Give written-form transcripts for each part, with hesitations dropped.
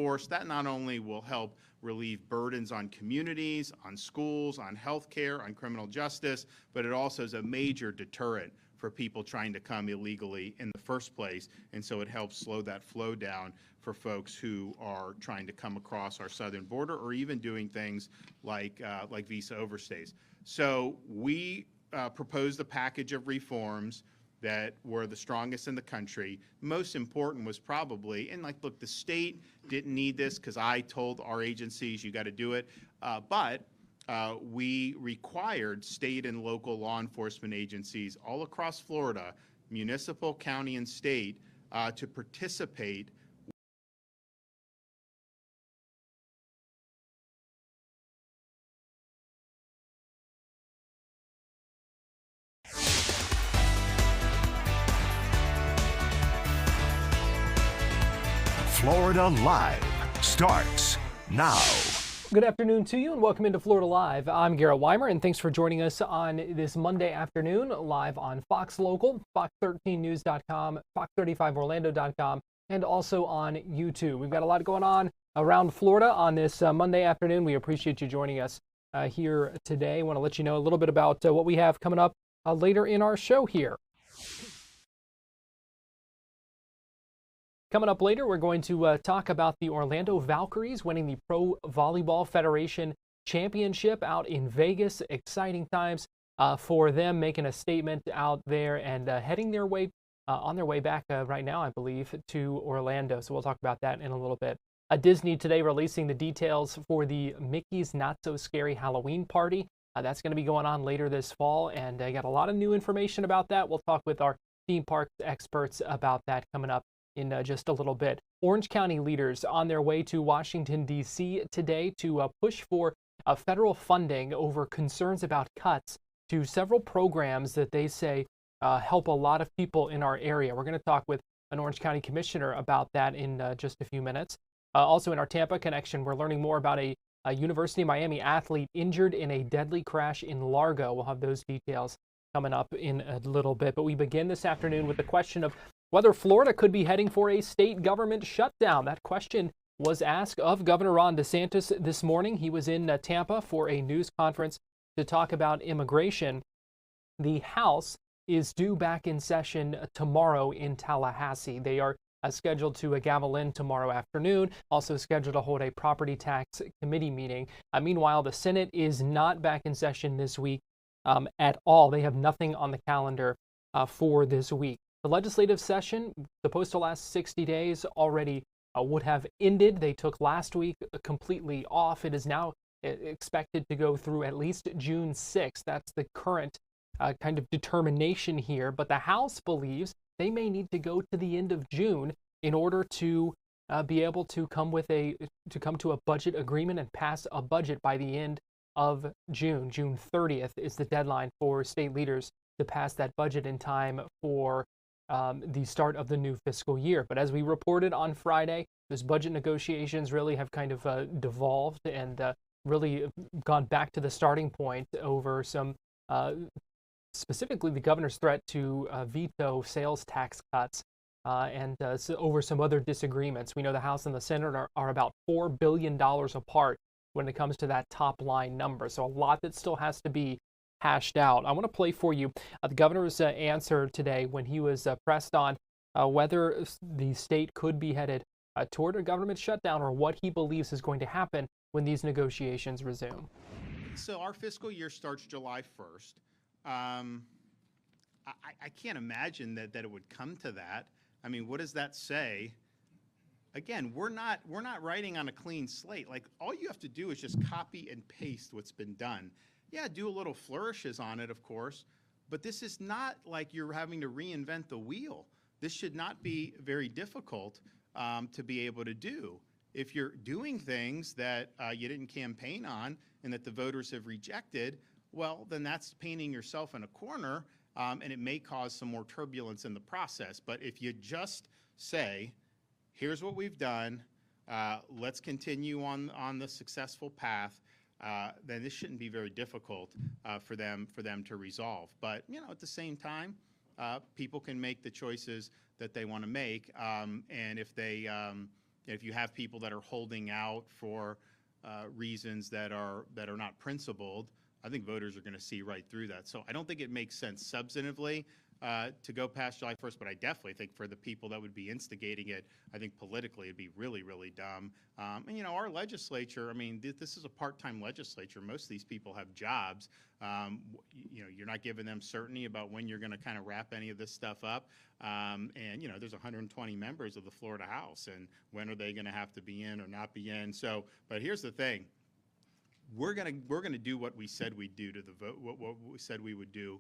force, that not only will help relieve burdens on communities, on schools, on healthcare, on criminal justice, but it also is a major deterrent for people trying to come illegally in the first place. And so it helps slow that flow down for folks who are trying to come across our southern border or even doing things like visa overstays. So we proposed a package of reforms that were the strongest in the country. Most important was probably, and like, look, the state didn't need this because I told our agencies, you got to do it, but we required state and local law enforcement agencies all across Florida, municipal, county, and state, to participate. Florida Live starts now. Good afternoon to you and welcome into Florida Live. I'm Garrett Weimer and thanks for joining us on this Monday afternoon live on Fox Local, Fox13News.com, Fox35Orlando.com, and also on YouTube. We've got a lot going on around Florida on this Monday afternoon. We appreciate you joining us here today. I want to let you know a little bit about what we have coming up later in our show here. Coming up later, we're going to talk about the Orlando Valkyries winning the Pro Volleyball Federation Championship out in Vegas. Exciting times for them, making a statement out there and heading their way on their way back right now, I believe, to Orlando. So we'll talk about that in a little bit. Disney today releasing the details for the Mickey's Not So Scary Halloween Party. That's going to be going on later this fall, and I got a lot of new information about that. We'll talk with our theme park experts about that coming up in just a little bit. Orange County leaders on their way to Washington, D.C. today to push for federal funding over concerns about cuts to several programs that they say help a lot of people in our area. We're going to talk with an Orange County commissioner about that in just a few minutes. Also in our Tampa connection, we're learning more about a University of Miami athlete injured in a deadly crash in Largo. We'll have those details coming up in a little bit. But we begin this afternoon with the question of whether Florida could be heading for a state government shutdown. That question was asked of Governor Ron DeSantis this morning. He was in Tampa for a news conference to talk about immigration. The House is due back in session tomorrow in Tallahassee. They are scheduled to gavel in tomorrow afternoon, also scheduled to hold a property tax committee meeting. Meanwhile, the Senate is not back in session this week at all. They have nothing on the calendar for this week. The legislative session, supposed to last 60 days, already would have ended. They took last week completely off. It is now expected to go through at least June 6th. That's the current kind of determination here. But the House believes they may need to go to the end of June in order to be able to come to a budget agreement and pass a budget by the end of June. June 30th is the deadline for state leaders to pass that budget in time for the start of the new fiscal year. But as we reported on Friday, those budget negotiations really have kind of devolved and really gone back to the starting point over some, specifically the governor's threat to veto sales tax cuts and so over some other disagreements. We know the House and the Senate are about $4 billion apart when it comes to that top line number. So a lot that still has to be hashed out. I want to play for you the governor's answer today when he was pressed on whether the state could be headed toward a government shutdown or what he believes is going to happen when these negotiations resume. So our fiscal year starts July 1st. I can't imagine that it would come to that. I mean, what does that say? Again, we're not writing on a clean slate. Like, all you have to do is just copy and paste what's been done. Yeah, do a little flourishes on it, of course, but this is not like you're having to reinvent the wheel. This should not be very difficult to be able to do. If you're doing things that you didn't campaign on and that the voters have rejected, well, then that's painting yourself in a corner, and it may cause some more turbulence in the process. But if you just say, here's what we've done, let's continue on the successful path, then this shouldn't be very difficult for them to resolve. But at the same time, people can make the choices that they want to make, and if they if you have people that are holding out for reasons that are not principled, I think voters are going to see right through that. So I don't think it makes sense substantively to go past July 1st, but I definitely think for the people that would be instigating it, I think politically it'd be really, really dumb. And you know, our legislature, I mean, this is a part-time legislature. Most of these people have jobs. You know, you're not giving them certainty about when you're going to kind of wrap any of this stuff up. And you know, there's 120 members of the Florida House, and when are they going to have to be in or not be in? So, but here's the thing. We're gonna do what we said we'd do to the vote, what we said we would do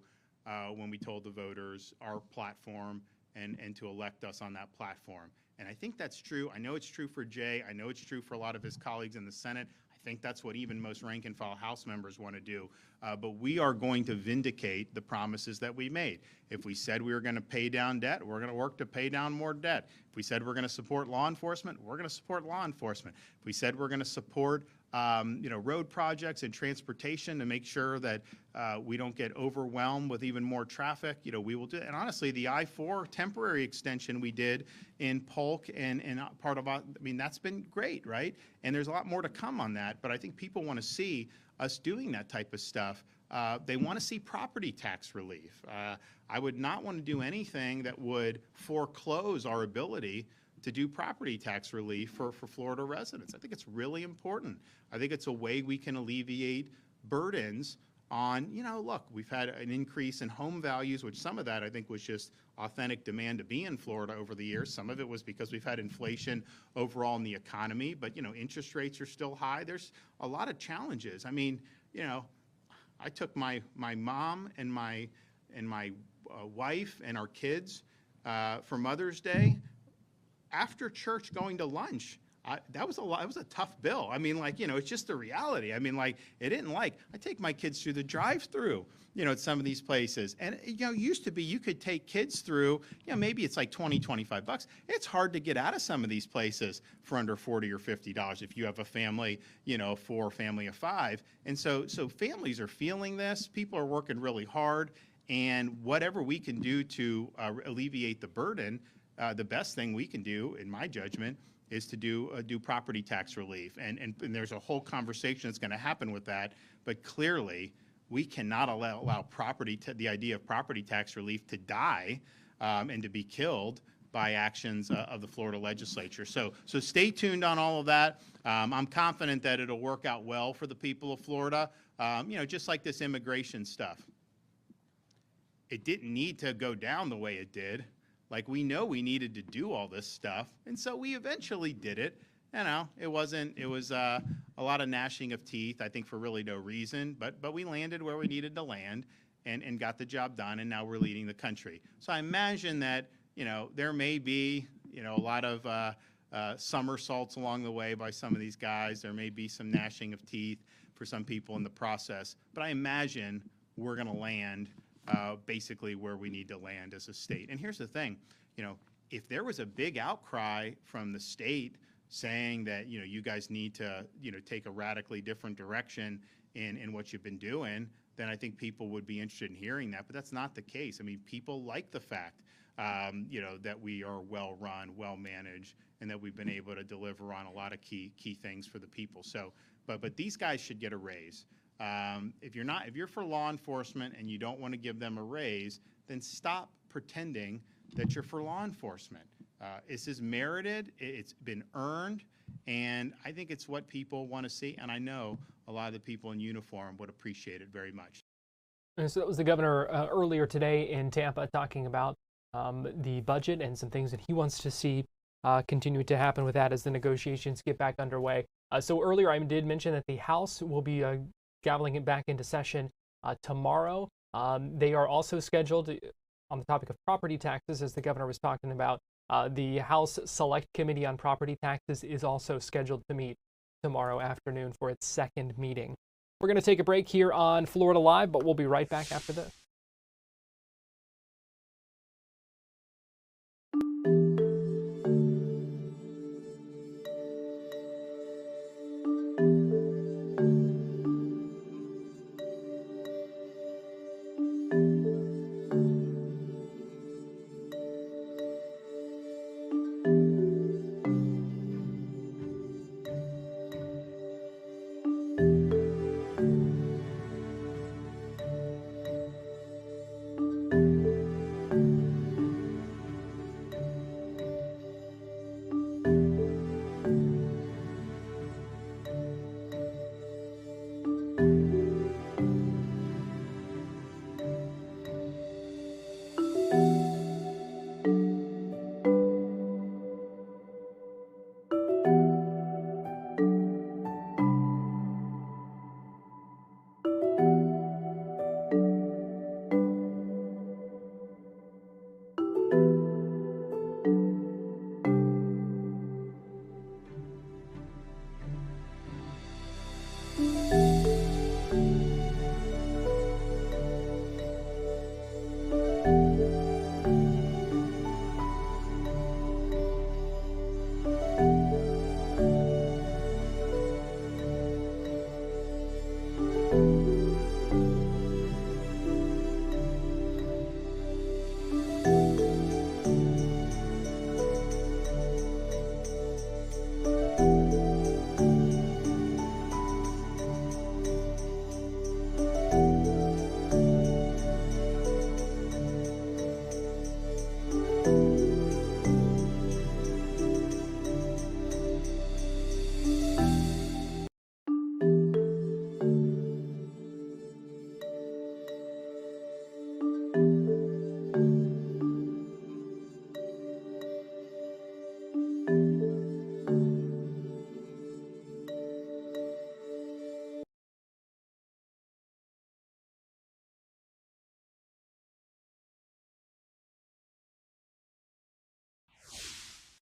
when we told the voters our platform and to elect us on that platform. And I think that's true. I know it's true for Jay. I know it's true for a lot of his colleagues in the Senate. I think that's what even most rank and file House members want to do. But we are going to vindicate the promises that we made. If we said we were going to pay down debt, we're going to work to pay down more debt. If we said we're going to support law enforcement, we're going to support law enforcement. If we said we're going to support you know, road projects and transportation to make sure that we don't get overwhelmed with even more traffic, you know, we will do it. And honestly, the I-4 temporary extension we did in Polk and part of, I mean, that's been great, right? And there's a lot more to come on that, but I think people want to see us doing that type of stuff. They want to see property tax relief. I would not want to do anything that would foreclose our ability to do property tax relief for Florida residents. I think it's really important. I think it's a way we can alleviate burdens on, you know, look, we've had an increase in home values, which some of that I think was just authentic demand to be in Florida over the years. Some of it was because we've had inflation overall in the economy, but, you know, interest rates are still high. There's a lot of challenges. I mean, you know, I took my mom and my wife and our kids for Mother's Day after church going to lunch. That was a lot. It was a tough bill. I mean, like, you know, it's just the reality. I mean, like, it didn't like, I take my kids through the drive-through, you know, at some of these places. And, you know, used to be you could take kids through, you know, maybe it's like 20, 25 bucks. It's hard to get out of some of these places for under $40 or $50 if you have a family, you know, 4, family of 5. And so families are feeling this. People are working really hard. And whatever we can do to alleviate the burden, the best thing we can do, in my judgment, is to do property tax relief. And there's a whole conversation that's going to happen with that. But clearly, we cannot allow the idea of property tax relief to die and to be killed by actions of the Florida legislature. So stay tuned on all of that. I'm confident that it'll work out well for the people of Florida. You know, just like this immigration stuff. It didn't need to go down the way it did. Like, we know we needed to do all this stuff, and so we eventually did it. You know, it was a lot of gnashing of teeth, I think, for really no reason, but we landed where we needed to land and got the job done, and now we're leading the country. So I imagine that, you know, there may be, you know, a lot of somersaults along the way by some of these guys. There may be some gnashing of teeth for some people in the process, but I imagine we're going to land basically where we need to land as a state. And here's the thing, you know, if there was a big outcry from the state saying that, you know, you guys need to, you know, take a radically different direction in what you've been doing, then I think people would be interested in hearing that. But that's not the case. I mean, people like the fact, you know, that we are well run, well managed, and that we've been able to deliver on a lot of key things for the people. So, but these guys should get a raise. If you're for law enforcement and you don't want to give them a raise, then stop pretending that you're for law enforcement. This is merited, it's been earned, and I think it's what people want to see, and I know a lot of the people in uniform would appreciate it very much. And so that was the governor earlier today in Tampa talking about the budget and some things that he wants to see continue to happen with that as the negotiations get back underway. So earlier I did mention that the House will be gaveling it back into session tomorrow. They are also scheduled on the topic of property taxes, as the governor was talking about. The House Select Committee on Property Taxes is also scheduled to meet tomorrow afternoon for its second meeting. We're going to take a break here on Florida Live, but we'll be right back after this.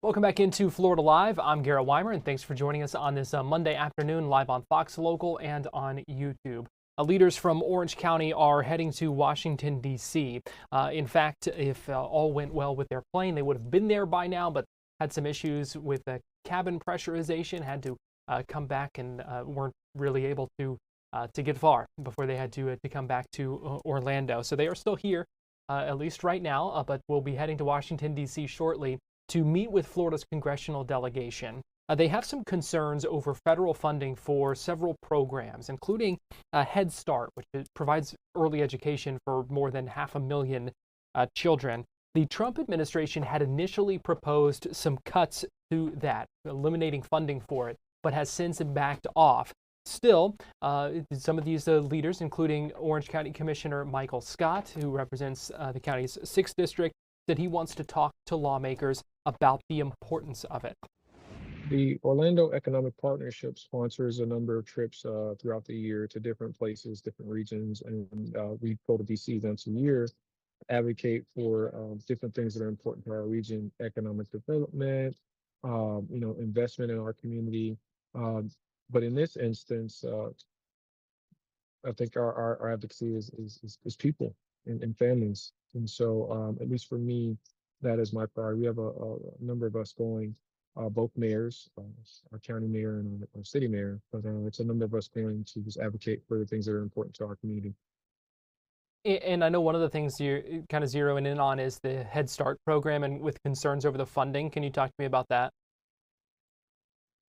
Welcome back into Florida Live. I'm Garrett Weimer, and thanks for joining us on this Monday afternoon live on Fox Local and on YouTube. Leaders from Orange County are heading to Washington, D.C. In fact, if all went well with their plane, they would have been there by now, but had some issues with cabin pressurization, had to come back and weren't really able to get far before they had to come back to Orlando. So they are still here, at least right now, but will be heading to Washington, D.C. shortly to meet with Florida's congressional delegation. They have some concerns over federal funding for several programs, including Head Start, which provides early education for more than 500,000 children. The Trump administration had initially proposed some cuts to that, eliminating funding for it, but has since backed off. Still, some of these leaders, including Orange County Commissioner Michael Scott, who represents the county's 6th district, said he wants to talk to lawmakers about the importance of it. The Orlando Economic Partnership sponsors a number of trips throughout the year to different places, different regions, and we go to DC once a year, advocate for different things that are important to our region: economic development, investment in our community. But in this instance, I think our advocacy is people and families. And so, at least for me, that is my priority. We have a number of us going, both mayors, our county mayor and our city mayor, but it's a number of us going to just advocate for the things that are important to our community. And I know one of the things you're kind of zeroing in on is the Head Start program, and with concerns over the funding. Can you talk to me about that?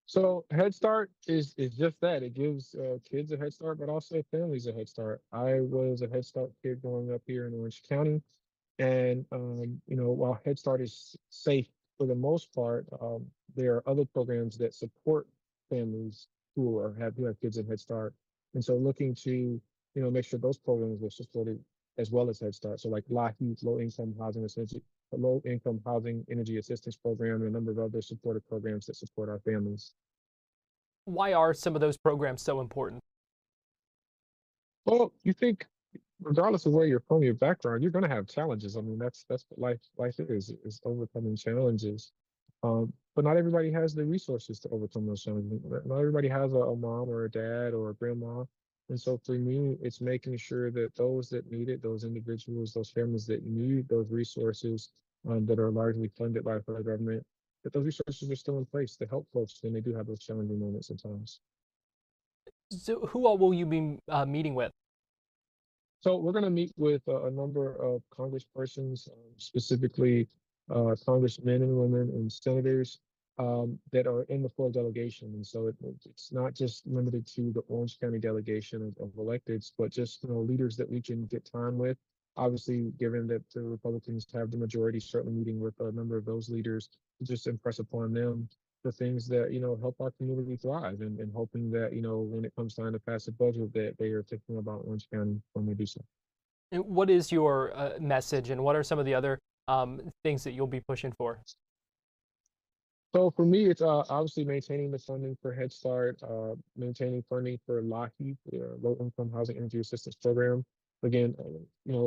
So Head Start is just that. It gives kids a head start, but also families a head start. I was a Head Start kid growing up here in Orange County, and while Head Start is safe for the most part, there are other programs that support families who have kids in Head Start, and so looking to make sure those programs are supported as well as Head Start. So like LIHEAP, low income housing energy assistance program, and a number of other supportive programs that support our families. Why are some of those programs so important? Well, you think regardless of where you're from, your background, you're going to have challenges. I mean, that's what life is overcoming challenges. But not everybody has the resources to overcome those challenges. Not everybody has a mom or a dad or a grandma. And so for me, it's making sure that those that need it, those individuals, those families that need those resources that are largely funded by the federal government, that those resources are still in place to help folks when they do have those challenging moments and times. So who all will you be meeting with? So we're going to meet with a number of congresspersons, specifically congressmen and women and senators that are in the full delegation. And so it's not just limited to the Orange County delegation of electeds, but just leaders that we can get time with. Obviously, given that the Republicans have the majority, certainly meeting with a number of those leaders to just impress upon them the things that help our community thrive, and hoping that when it comes time to pass a budget, that they are thinking about Orange County when they do so. And what is your message, and what are some of the other things that you'll be pushing for? So for me, it's obviously maintaining the funding for Head Start, maintaining funding for LIHEAP, the Low Income Housing Energy Assistance Program. Again,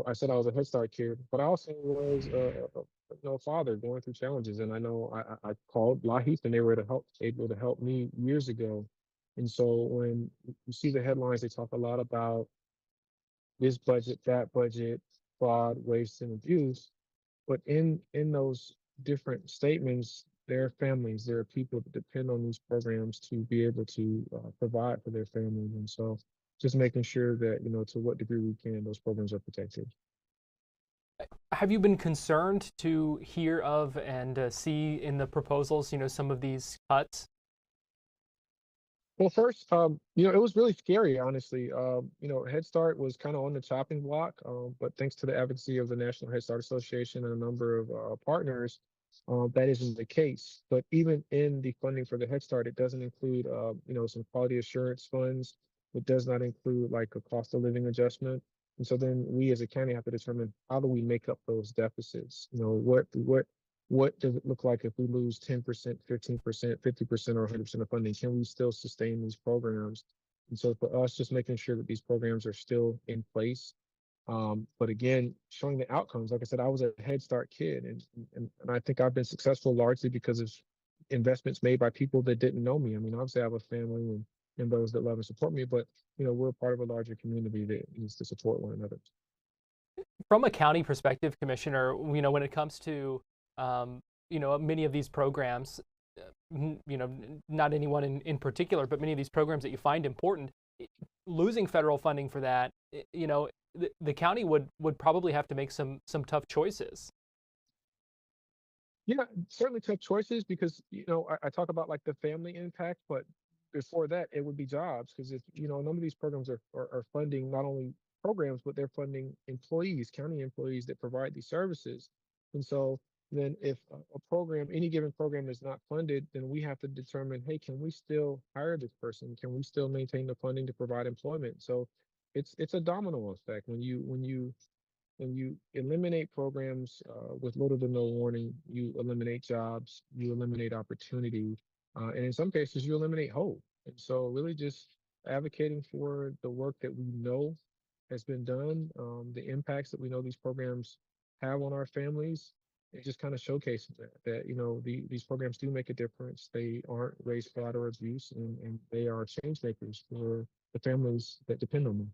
I said I was a Head Start kid, but I also was a father going through challenges, and I know I called LIHEAP, and they were able to help me years ago. And so when you see the headlines, they talk a lot about this budget, that budget, fraud, waste, and abuse. But in those different statements, there are families, there are people that depend on these programs to be able to provide for their families. And so just making sure that, to what degree we can, those programs are protected. Have you been concerned to hear of and see in the proposals, some of these cuts? Well, first, it was really scary, honestly. Head Start was kind of on the chopping block, but thanks to the advocacy of the National Head Start Association and a number of partners, that isn't the case. But even in the funding for the Head Start, it doesn't include, some quality assurance funds. It does not include like a cost of living adjustment. And so then we as a county have to determine, how do we make up those deficits? What does it look like if we lose 10%, 15%, 50%, or 100% of funding? Can we still sustain these programs? And so for us, just making sure that these programs are still in place, But again, showing the outcomes. Like I said, I was a Head Start kid, and I think I've been successful largely because of investments made by people that didn't know me. I mean, obviously I have a family and those that love and support me, but we're part of a larger community that needs to support one another. From a county perspective, Commissioner, when it comes to, many of these programs, not anyone in particular, but many of these programs that you find important, losing federal funding for that, the county would probably have to make some tough choices. Yeah, certainly tough choices because I talk about like the family impact, but before that it would be jobs because if none of these programs are funding not only programs but they're funding employees, county employees that provide these services. And so then if a program, any given program is not funded, then we have to determine, hey, can we still hire this person? Can we still maintain the funding to provide employment? So it's a domino effect when you eliminate programs with little to no warning, you eliminate jobs, you eliminate opportunity, and in some cases, you eliminate hope. And so, really, just advocating for the work that we know has been done, the impacts that we know these programs have on our families, and just kind of showcasing that these programs do make a difference. They aren't race, fraud, or abuse, and they are change makers for the families that depend on them.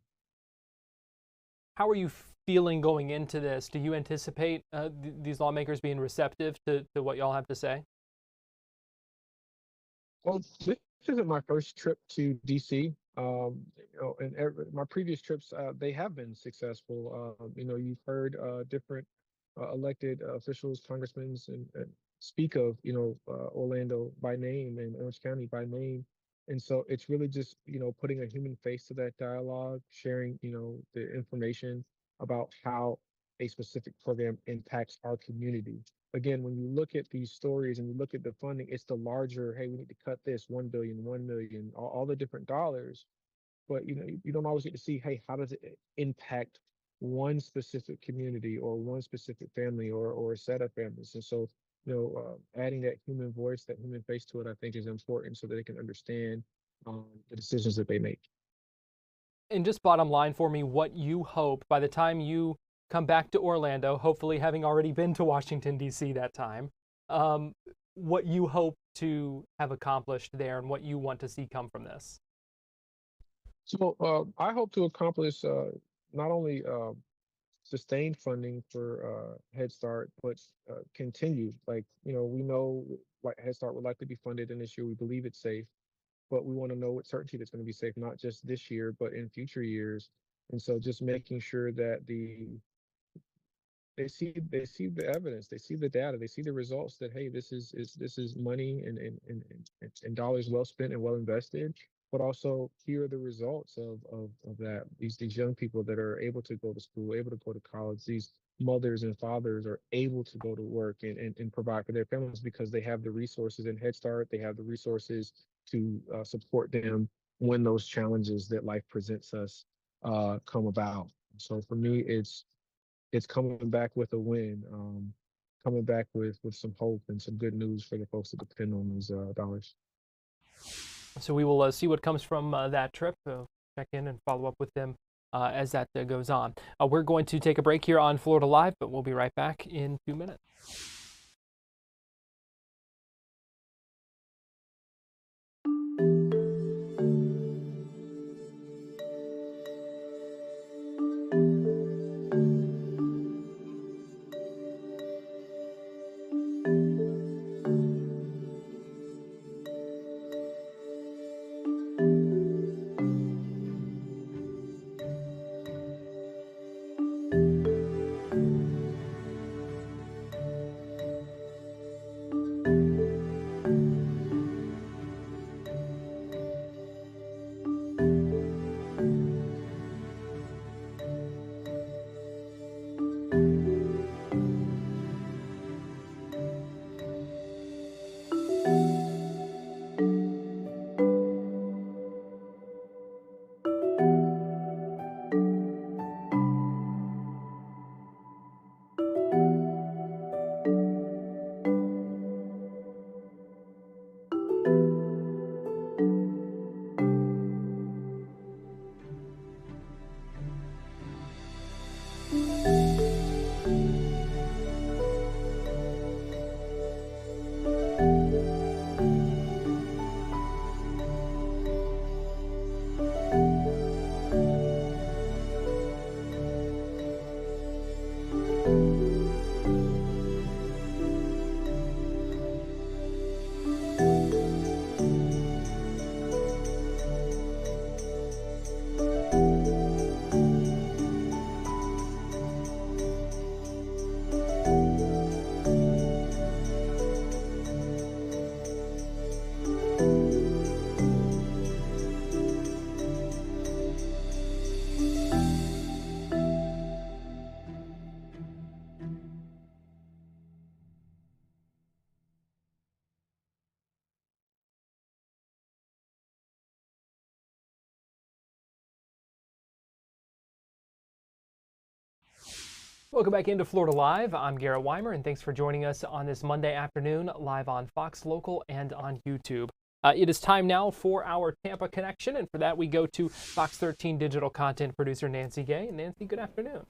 How are you feeling going into this? Do you anticipate these lawmakers being receptive to what y'all have to say? Well, this isn't my first trip to DC. And my previous trips, they have been successful. You've heard different elected officials, congressmen, and speak of, Orlando by name and Orange County by name. And so it's really just, putting a human face to that dialogue, sharing, the information about how a specific program impacts our community. Again, when you look at these stories and you look at the funding, it's the larger, hey, we need to cut this 1 billion, 1 million, all the different dollars. But you don't always get to see, hey, how does it impact one specific community or one specific family or a set of families? And so, adding that human voice, that human face to it, I think is important so that they can understand the decisions that they make. And just bottom line for me, what you hope by the time you come back to Orlando, hopefully having already been to Washington, D.C. that time, what you hope to have accomplished there and what you want to see come from this. So I hope to accomplish not only sustained funding for Head Start, but continued. Like, we know like Head Start would likely be funded in this year. We believe it's safe, but we want to know with certainty that's going to be safe, not just this year, but in future years. And so just making sure that they see the evidence, they see the data, they see the results that, hey, this is money and dollars well spent and well invested, but also here are the results of that. These young people that are able to go to school, able to go to college, these mothers and fathers are able to go to work and provide for their families because they have the resources in Head Start, they have the resources to support them when those challenges that life presents us come about. So for me, it's coming back with a win, coming back with some hope and some good news for the folks that depend on these dollars. So we will see what comes from that trip. Check in and follow up with them as that goes on. We're going to take a break here on Florida Live, but we'll be right back in 2 minutes. Welcome back into Florida Live. I'm Garrett Weimer, and thanks for joining us on this Monday afternoon, live on Fox Local and on YouTube. It is time now for our Tampa Connection, and for that we go to Fox 13 digital content producer Nancy Gay. Nancy, good afternoon.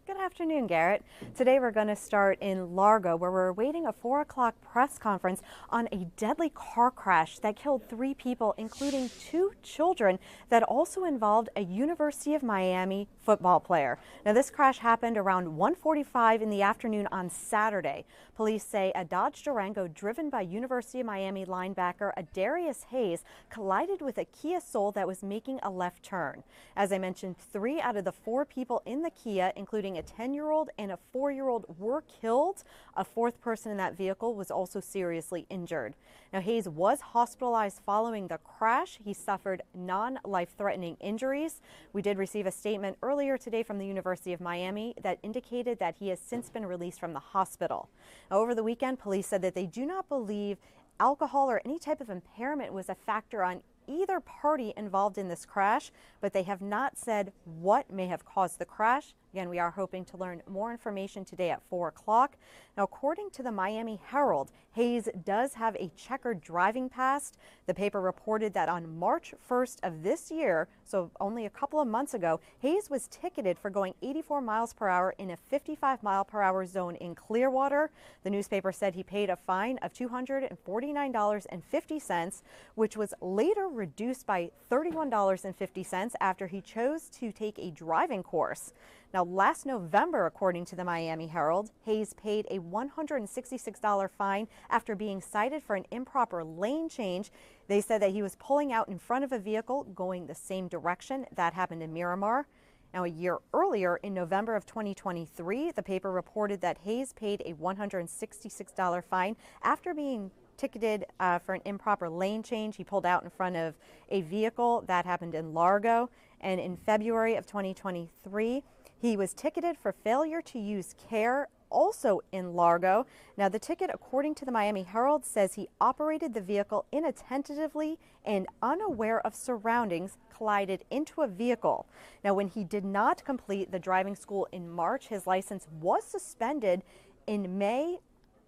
Good afternoon, Garrett. Today we're going to start in Largo, where we're awaiting a 4 o'clock press conference on a deadly car crash that killed 3 people, including 2 children, that also involved a University of Miami football player. Now, this crash happened around 1:45 in the afternoon on Saturday. Police say a Dodge Durango driven by University of Miami linebacker Adarius Hayes collided with a Kia Soul that was making a left turn. As I mentioned, 3 out of the 4 people in the Kia, including a 10-year-old and a 4-year-old, were killed. A 4th person in that vehicle was also seriously injured. Now, Hayes was hospitalized following the crash. He suffered non-life-threatening injuries. We did receive a statement earlier today from the University of Miami that indicated that he has since been released from the hospital. Now, over the weekend, police said that they do not believe alcohol or any type of impairment was a factor on either party involved in this crash, but they have not said what may have caused the crash. Again, we are hoping to learn more information today at 4 o'clock. Now, according to the Miami Herald, Hayes does have a checkered driving past. The paper reported that on March 1st of this year, so only a couple of months ago, Hayes was ticketed for going 84 miles per hour in a 55 mile per hour zone in Clearwater. The newspaper said he paid a fine of $249.50, which was later reduced by $31.50 after he chose to take a driving course. Now, last November, according to the Miami Herald, Hayes paid a $166 fine after being cited for an improper lane change. They said that he was pulling out in front of a vehicle going the same direction. That happened in Miramar. Now, a year earlier, in November of 2023, the paper reported that Hayes paid a $166 fine after being ticketed for an improper lane change. He pulled out in front of a vehicle. That happened in Largo. And in February of 2023, he was ticketed for failure to use care, also in Largo. Now, the ticket, according to the Miami Herald, says he operated the vehicle inattentively and unaware of surroundings, collided into a vehicle. Now, when he did not complete the driving school in March, his license was suspended in May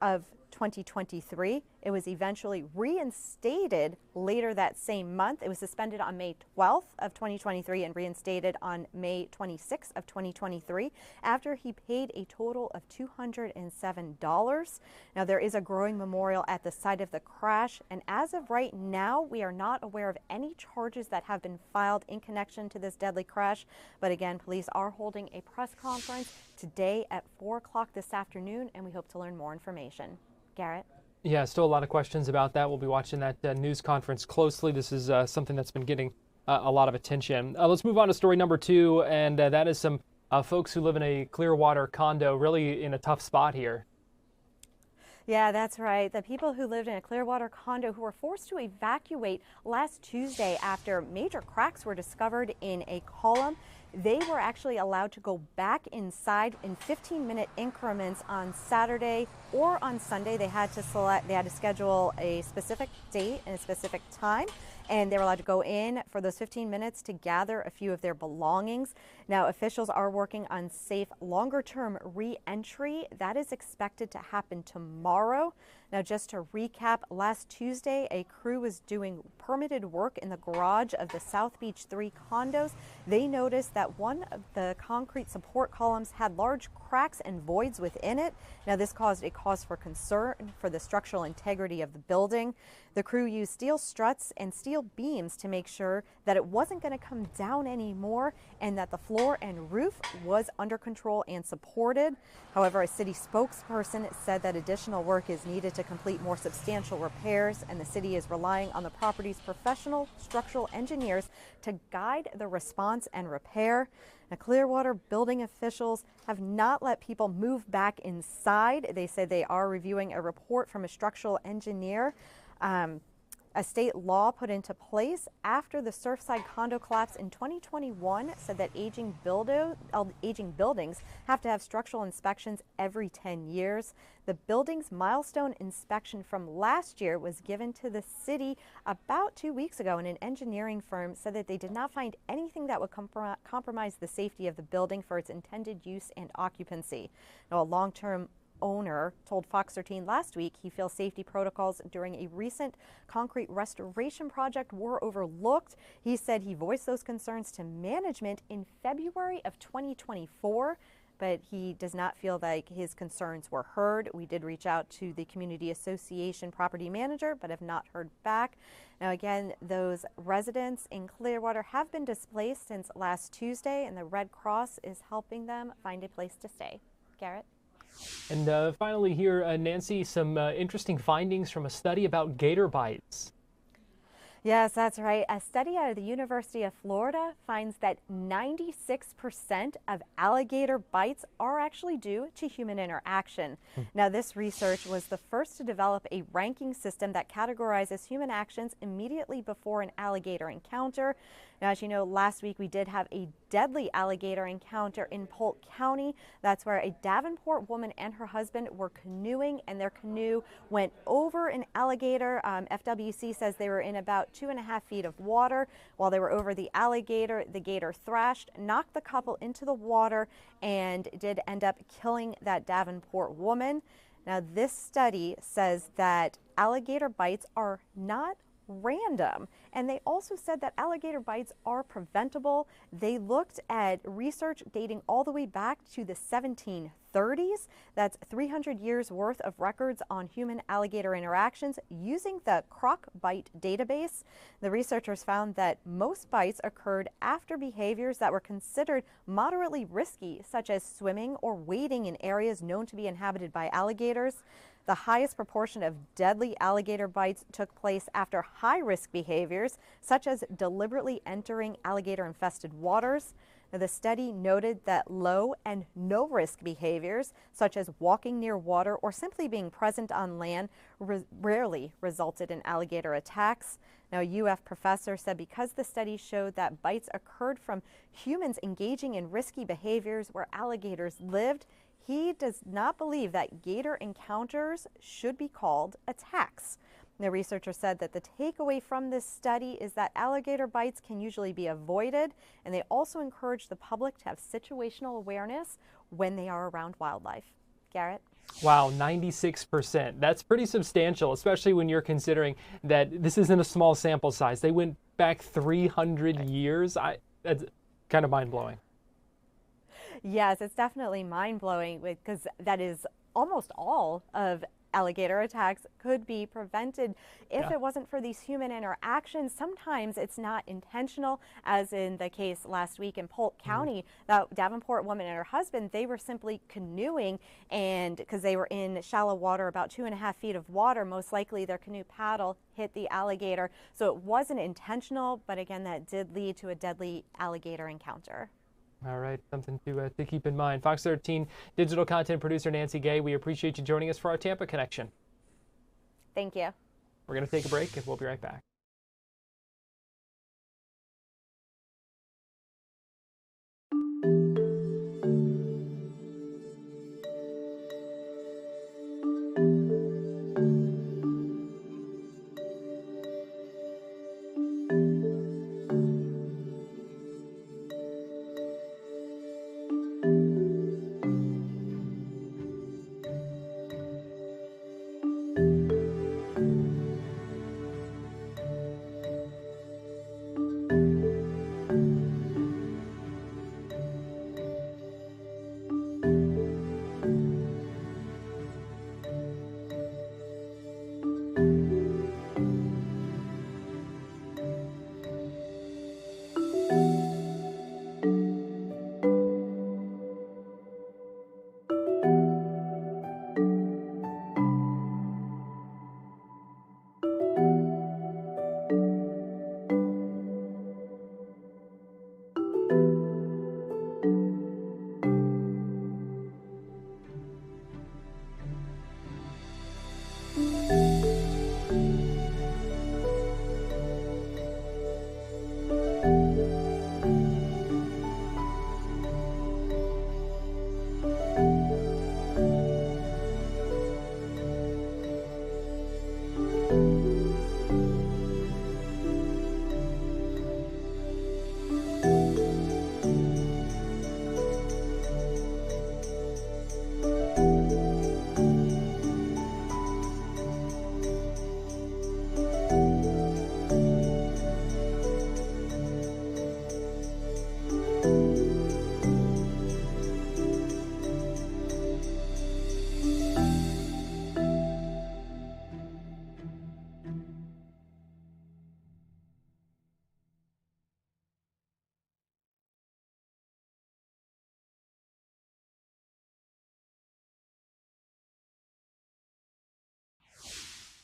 of 2023. It was eventually reinstated later that same month. It was suspended on May 12th of 2023 and reinstated on May 26th of 2023 after he paid a total of $207. Now, there is a growing memorial at the site of the crash, and as of right now, we are not aware of any charges that have been filed in connection to this deadly crash. But again, police are holding a press conference today at 4 o'clock this afternoon, and we hope to learn more information. Garrett? Yeah, still a lot of questions about that. We'll be watching that news conference closely. This is something that's been getting a lot of attention. Let's move on to story number 2, and that is some folks who live in a Clearwater condo really in a tough spot here. Yeah, that's right. The people who lived in a Clearwater condo who were forced to evacuate last Tuesday after major cracks were discovered in a column. They were actually allowed to go back inside in 15-minute increments on Saturday or on Sunday. They had to schedule a specific date and a specific time, and they were allowed to go in for those 15 minutes to gather a few of their belongings. Now, officials are working on safe longer-term re-entry. That is expected to happen tomorrow. Now, just to recap, last Tuesday, a crew was doing permitted work in the garage of the South Beach 3 condos. They noticed that one of the concrete support columns had large cracks and voids within it. Now, this caused a cause for concern for the structural integrity of the building. The crew used steel struts and steel beams to make sure that it wasn't going to come down anymore and that the floor and roof was under control and supported. However, a city spokesperson said that additional work is needed to complete more substantial repairs, and the city is relying on the property's professional structural engineers to guide the response and repair. Now, Clearwater building officials have not let people move back inside. They said they are reviewing a report from a structural engineer. A state law put into place after the Surfside condo collapse in 2021 said that aging buildings have to have structural inspections every 10 years. The building's milestone inspection from last year was given to the city about 2 weeks ago, and an engineering firm said that they did not find anything that would compromise the safety of the building for its intended use and occupancy. Now, a long-term owner told Fox 13 last week he feels safety protocols during a recent concrete restoration project were overlooked. He said he voiced those concerns to management in February of 2024, but he does not feel like his concerns were heard. We did reach out to the Community Association property manager, but have not heard back. Now, again, those residents in Clearwater have been displaced since last Tuesday, and the Red Cross is helping them find a place to stay. Garrett? And finally here, Nancy, some interesting findings from a study about gator bites. Yes, that's right. A study out of the University of Florida finds that 96% of alligator bites are actually due to human interaction. Now, this research was the first to develop a ranking system that categorizes human actions immediately before an alligator encounter. Now, as you know, last week we did have a deadly alligator encounter in Polk County. That's where a Davenport woman and her husband were canoeing, and their canoe went over an alligator. FWC says they were in about 2.5 feet of water. While they were over the alligator, the gator thrashed, knocked the couple into the water, and did end up killing that Davenport woman. Now, this study says that alligator bites are not random, and they also said that alligator bites are preventable. They looked at research dating all the way back to the 1730s. That's 300 years worth of records on human alligator interactions using the croc bite database. The researchers found that most bites occurred after behaviors that were considered moderately risky, such as swimming or wading in areas known to be inhabited by alligators. The highest proportion of deadly alligator bites took place after high-risk behaviors, such as deliberately entering alligator-infested waters. Now, the study noted that low and no-risk behaviors, such as walking near water or simply being present on land, rarely resulted in alligator attacks. Now, a UF professor said because the study showed that bites occurred from humans engaging in risky behaviors where alligators lived, he does not believe that gator encounters should be called attacks. The researcher said that the takeaway from this study is that alligator bites can usually be avoided, and they also encourage the public to have situational awareness when they are around wildlife. Garrett? Wow, 96%. That's pretty substantial, especially when you're considering that this isn't a small sample size. They went back 300 years. That's kind of mind-blowing. Yes, it's definitely mind-blowing because that is almost all of alligator attacks could be prevented if it wasn't for these human interactions. Sometimes it's not intentional, as in the case last week in Polk County. That Davenport woman and her husband, they were simply canoeing, and because they were in shallow water, about 2.5 feet of water, most likely their canoe paddle hit the alligator. So it wasn't intentional, but again, that did lead to a deadly alligator encounter. All right, something to keep in mind. Fox 13 digital content producer Nancy Gay, we appreciate you joining us for our Tampa connection. Thank you. We're going to take a break and we'll be right back.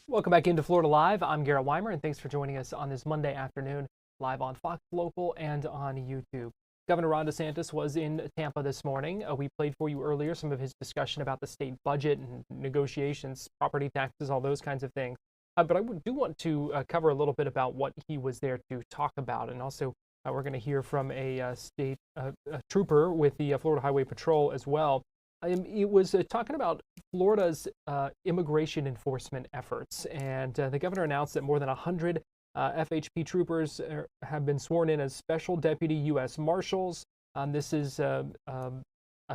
Welcome back into Florida Live. I'm Garrett Weimer, and thanks for joining us on this Monday afternoon, live on Fox Local and on YouTube. Governor Ron DeSantis was in Tampa this morning. We played for you earlier some of his discussion about the state budget and negotiations, property taxes, all those kinds of things. But I do want to cover a little bit about what he was there to talk about. And also, we're going to hear from a state trooper with the Florida Highway Patrol as well. It was talking about Florida's immigration enforcement efforts. And the governor announced that more than 100 FHP troopers have been sworn in as Special Deputy U.S. Marshals. This is a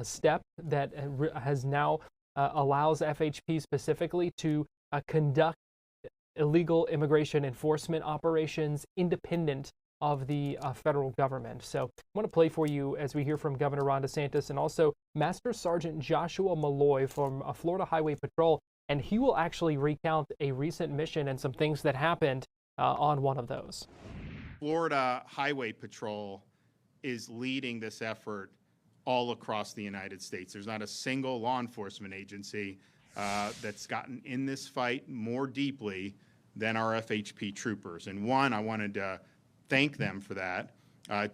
step that has now allows FHP specifically to conduct illegal immigration enforcement operations independent of the federal government. So I want to play for you as we hear from Governor Ron DeSantis and also Master Sergeant Joshua Malloy from Florida Highway Patrol. And he will actually recount a recent mission and some things that happened on one of those. Florida Highway Patrol is leading this effort all across the United States. There's not a single law enforcement agency that's gotten in this fight more deeply than our FHP troopers. And one, I wanted to thank them for that.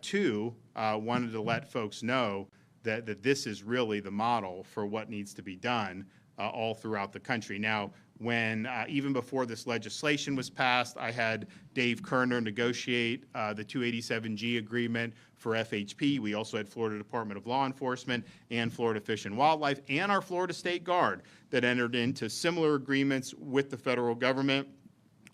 Two, wanted to let folks know that this is really the model for what needs to be done all throughout the country. Now, when even before this legislation was passed, I had Dave Kerner negotiate the 287G agreement for FHP. We also had Florida Department of Law Enforcement and Florida Fish and Wildlife and our Florida State Guard that entered into similar agreements with the federal government.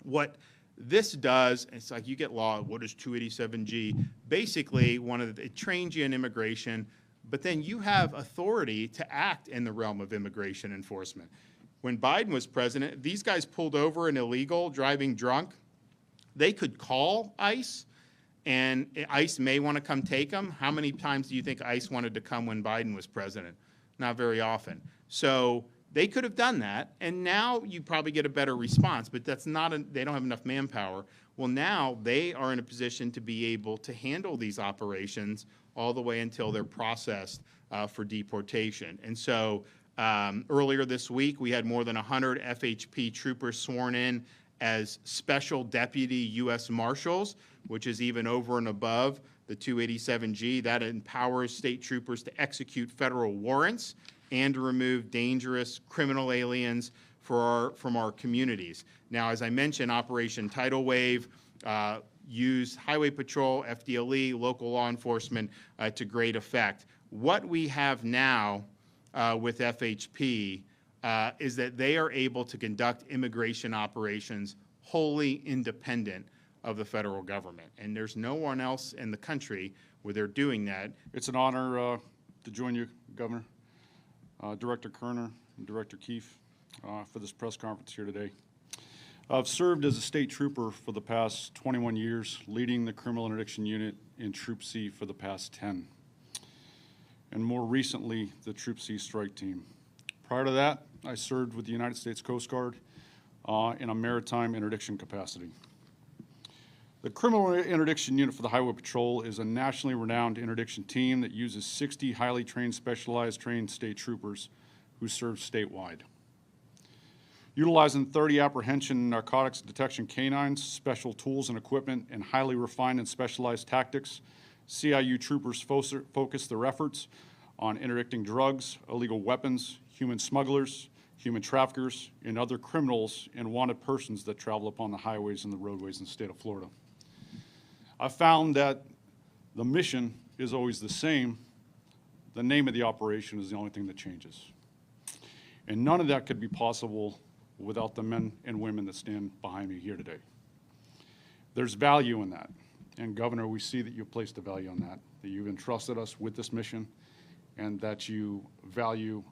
What this does, it's like you get law, what is 287G? Basically, it trains you in immigration, but then you have authority to act in the realm of immigration enforcement. When Biden was president, these guys pulled over an illegal driving drunk. They could call ICE, and ICE may want to come take them. How many times do you think ICE wanted to come when Biden was president? Not very often. So they could have done that, and now you probably get a better response, but that's not they don't have enough manpower. Well, now they are in a position to be able to handle these operations all the way until they're processed for deportation. And so earlier this week, we had more than 100 FHP troopers sworn in as Special Deputy U.S. Marshals, which is even over and above the 287G. That empowers state troopers to execute federal warrants and to remove dangerous criminal aliens from our communities. Now, as I mentioned, Operation Tidal Wave used Highway Patrol, FDLE, local law enforcement to great effect. What we have now with FHP is that they are able to conduct immigration operations wholly independent of the federal government. And there's no one else in the country where they're doing that. It's an honor to join you, Governor, Director Kerner, and Director Keefe for this press conference here today. I've served as a state trooper for the past 21 years, leading the criminal interdiction unit in Troop C for the past 10. And more recently, the Troop C strike team. Prior to that, I served with the United States Coast Guard in a maritime interdiction capacity. The Criminal Interdiction Unit for the Highway Patrol is a nationally renowned interdiction team that uses 60 highly trained, trained state troopers who serve statewide. Utilizing 30 apprehension and narcotics detection canines, special tools and equipment, and highly refined and specialized tactics, CIU troopers focus their efforts on interdicting drugs, illegal weapons, human smugglers, human traffickers, and other criminals and wanted persons that travel upon the highways and the roadways in the state of Florida. I found that the mission is always the same. The name of the operation is the only thing that changes. And none of that could be possible without the men and women that stand behind me here today. There's value in that. And Governor, we see that you've placed a value on that you've entrusted us with this mission, and that you value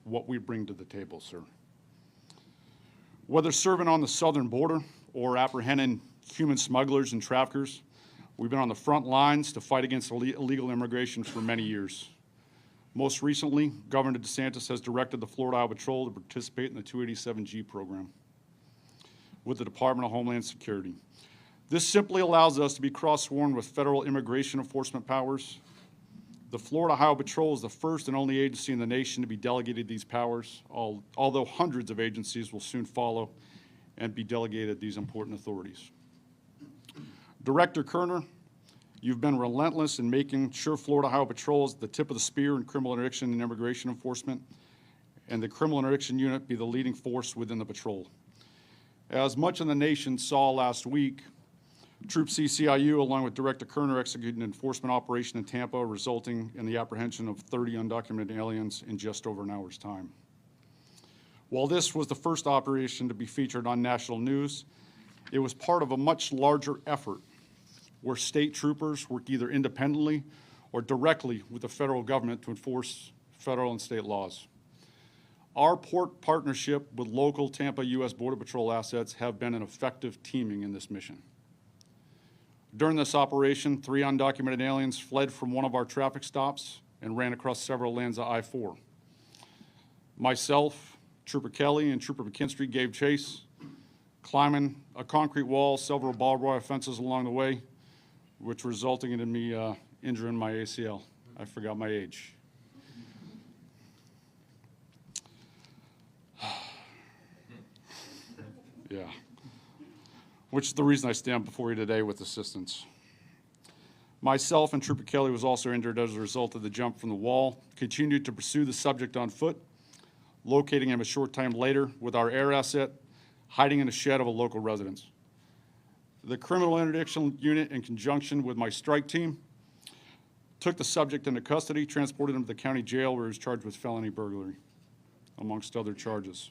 what we bring to the table, sir. Whether serving on the southern border or apprehending human smugglers and traffickers, we've been on the front lines to fight against illegal immigration for many years. Most recently, Governor DeSantis has directed the Florida Highway Patrol to participate in the 287G program with the Department of Homeland Security. This simply allows us to be cross-sworn with federal immigration enforcement powers. The Florida Highway Patrol is the first and only agency in the nation to be delegated these powers, although hundreds of agencies will soon follow, and be delegated these important authorities. Director Kerner, you've been relentless in making sure Florida Highway Patrol is the tip of the spear in criminal interdiction and immigration enforcement, and the criminal interdiction unit be the leading force within the patrol. As much of the nation saw last week, Troop CCIU, along with Director Kerner, executed an enforcement operation in Tampa, resulting in the apprehension of 30 undocumented aliens in just over an hour's time. While this was the first operation to be featured on national news, it was part of a much larger effort where state troopers work either independently or directly with the federal government to enforce federal and state laws. Our port partnership with local Tampa U.S. Border Patrol assets have been an effective teaming in this mission. During this operation, 3 undocumented aliens fled from one of our traffic stops and ran across several lanes of I-4. Myself, Trooper Kelly, and Trooper McKinstry gave chase, climbing a concrete wall, several barbed wire fences along the way, which resulting in me injuring my ACL. I forgot my age. Yeah. Which is the reason I stand before you today with assistance. Myself and Trooper Kelly was also injured as a result of the jump from the wall, continued to pursue the subject on foot, locating him a short time later with our air asset, hiding in a shed of a local residence. The criminal interdiction unit, in conjunction with my strike team, took the subject into custody, transported him to the county jail where he was charged with felony burglary, amongst other charges.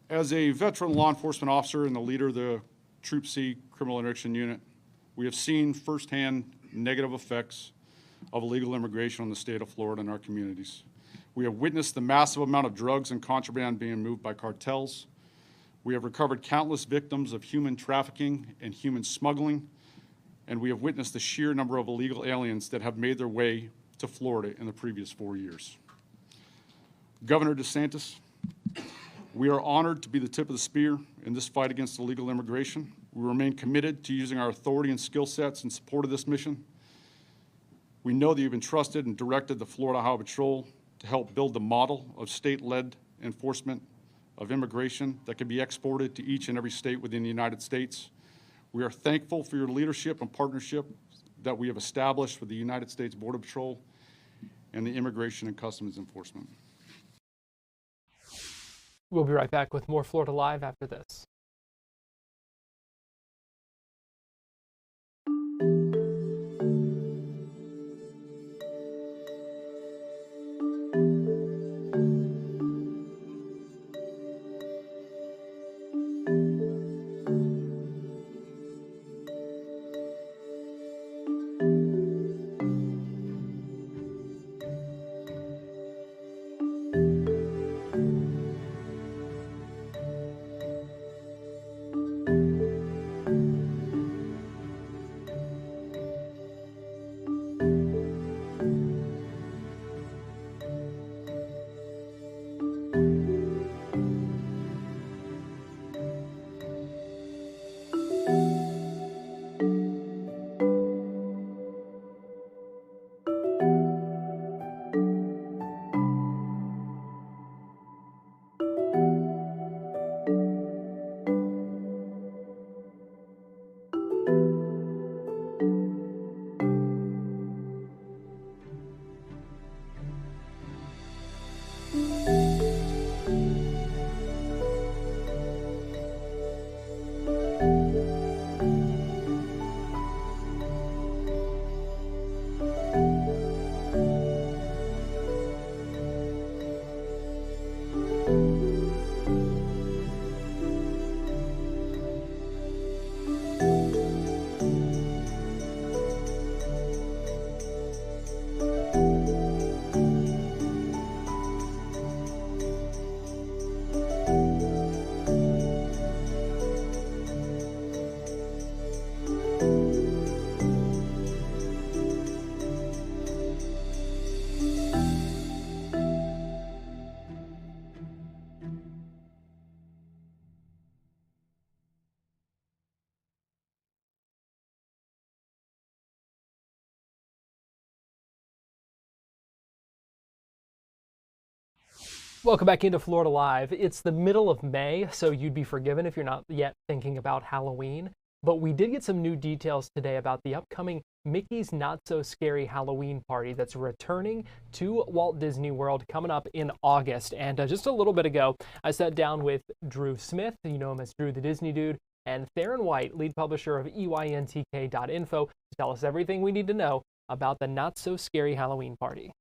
As a veteran law enforcement officer and the leader of the Troop C criminal interdiction unit, we have seen firsthand negative effects of illegal immigration on the state of Florida and our communities. We have witnessed the massive amount of drugs and contraband being moved by cartels. We have recovered countless victims of human trafficking and human smuggling, and we have witnessed the sheer number of illegal aliens that have made their way to Florida in the previous 4 years. Governor DeSantis, we are honored to be the tip of the spear in this fight against illegal immigration. We remain committed to using our authority and skill sets in support of this mission. We know that you've entrusted and directed the Florida Highway Patrol to help build the model of state-led enforcement of immigration that can be exported to each and every state within the United States. We are thankful for your leadership and partnership that we have established with the United States Border Patrol and the Immigration and Customs Enforcement. We'll be right back with more Florida Live after this. Welcome back into Florida Live. It's the middle of May, so you'd be forgiven if you're not yet thinking about Halloween. But we did get some new details today about the upcoming Mickey's Not So Scary Halloween party that's returning to Walt Disney World coming up in August. And just a little bit ago, I sat down with Drew Smith, you know him as Drew the Disney Dude, and Theron White, lead publisher of EYNTK.info, to tell us everything we need to know about the Not So Scary Halloween party.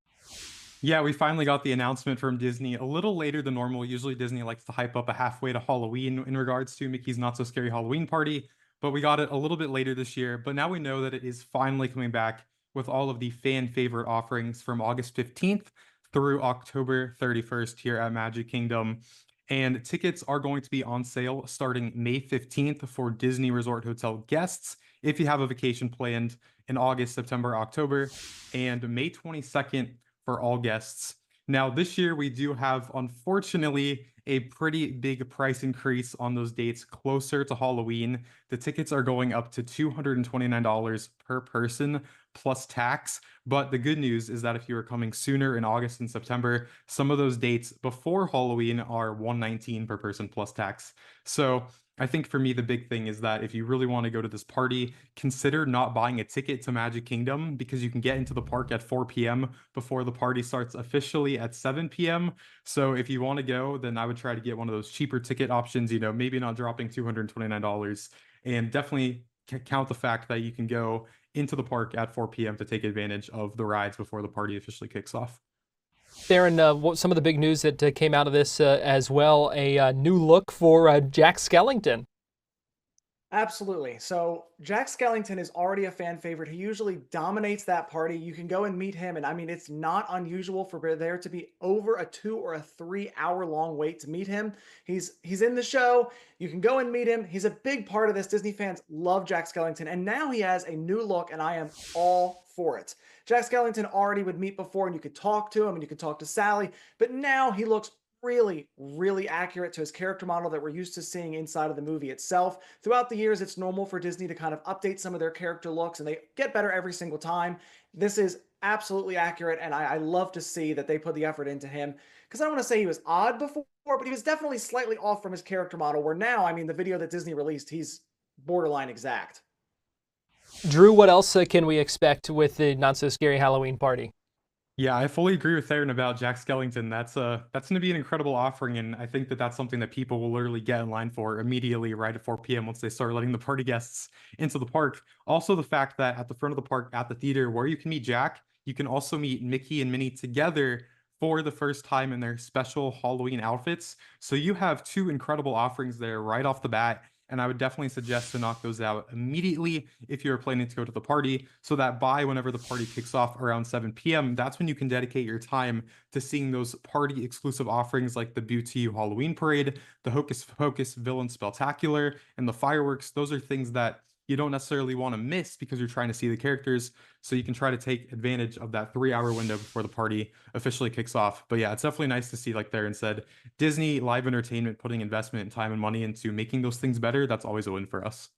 Yeah, we finally got the announcement from Disney a little later than normal. Usually Disney likes to hype up a halfway to Halloween in regards to Mickey's Not So Scary Halloween Party, but we got it a little bit later this year. But now we know that it is finally coming back with all of the fan favorite offerings from August 15th through October 31st here at Magic Kingdom. And tickets are going to be on sale starting May 15th for Disney Resort Hotel guests if you have a vacation planned in August, September, October, and May 22nd for all guests. Now, this year we do have, unfortunately, a pretty big price increase on those dates closer to Halloween. The tickets are going up to $229 per person plus tax. But the good news is that if you are coming sooner in August and September, some of those dates before Halloween are $119 per person plus tax. So I think for me, the big thing is that if you really want to go to this party, consider not buying a ticket to Magic Kingdom because you can get into the park at 4 p.m. before the party starts officially at 7 p.m. So if you want to go, then I would try to get one of those cheaper ticket options, you know, maybe not dropping $229, and definitely count the fact that you can go into the park at 4 p.m. to take advantage of the rides before the party officially kicks off. Theron, what some of the big news that came out of this as well, a new look for Jack Skellington. Absolutely. So Jack Skellington is already a fan favorite. He usually dominates that party. You can go and meet him. And I mean, it's not unusual for there to be over a 2 or a 3 hour long wait to meet him. He's in the show. You can go and meet him. He's a big part of this. Disney fans love Jack Skellington. And now he has a new look, and I am all for it. Jack Skellington already would meet before, and you could talk to him and you could talk to Sally. But now he looks really, really accurate to his character model that we're used to seeing inside of the movie itself. Throughout the years, it's normal for Disney to kind of update some of their character looks, and they get better every single time. This is absolutely accurate, and I love to see that they put the effort into him, because I don't want to say he was odd before, but he was definitely slightly off from his character model, where now, I mean, the video that Disney released, he's borderline exact. Drew, what else can we expect with the Not So Scary Halloween party? Yeah, I fully agree with Theron about Jack Skellington. That's going to be an incredible offering, and I think that that's something that people will literally get in line for immediately right at 4 p.m. once they start letting the party guests into the park. Also, the fact that at the front of the park, at the theater where you can meet Jack, you can also meet Mickey and Minnie together for the first time in their special Halloween outfits. So you have two incredible offerings there right off the bat. And I would definitely suggest to knock those out immediately if you're planning to go to the party, so that by whenever the party kicks off around 7 p.m., that's when you can dedicate your time to seeing those party exclusive offerings like the Boo to You Halloween Parade, the Hocus Pocus Villain Spectacular, and the fireworks. Those are things that you don't necessarily want to miss because you're trying to see the characters, so you can try to take advantage of that 3-hour window before the party officially kicks off. But yeah, it's definitely nice to see, like Theron said, Disney live entertainment putting investment and time and money into making those things better. That's always a win for us.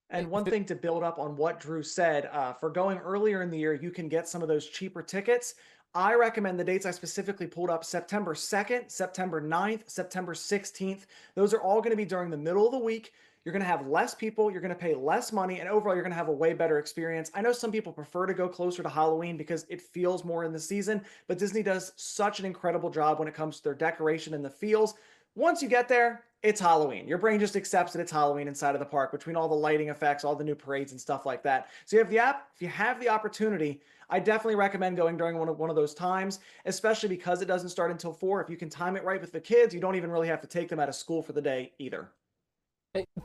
And one thing to build up on what Drew said, for going earlier in the year, you can get some of those cheaper tickets. I recommend the dates I specifically pulled up: September 2nd, September 9th, September 16th. Those are all going to be during the middle of the week. You're going to have less people, you're going to pay less money, and overall, you're going to have a way better experience. I know some people prefer to go closer to Halloween because it feels more in the season, but Disney does such an incredible job when it comes to their decoration and the feels. Once you get there, it's Halloween. Your brain just accepts that it's Halloween inside of the park, between all the lighting effects, all the new parades and stuff like that. So if you have the opportunity, I definitely recommend going during one of those times, especially because it doesn't start until 4. If you can time it right with the kids, you don't even really have to take them out of school for the day either.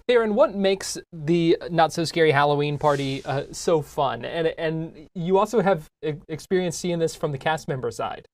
Theron, what makes the Not So Scary Halloween party so fun? And you also have experience seeing this from the cast member side.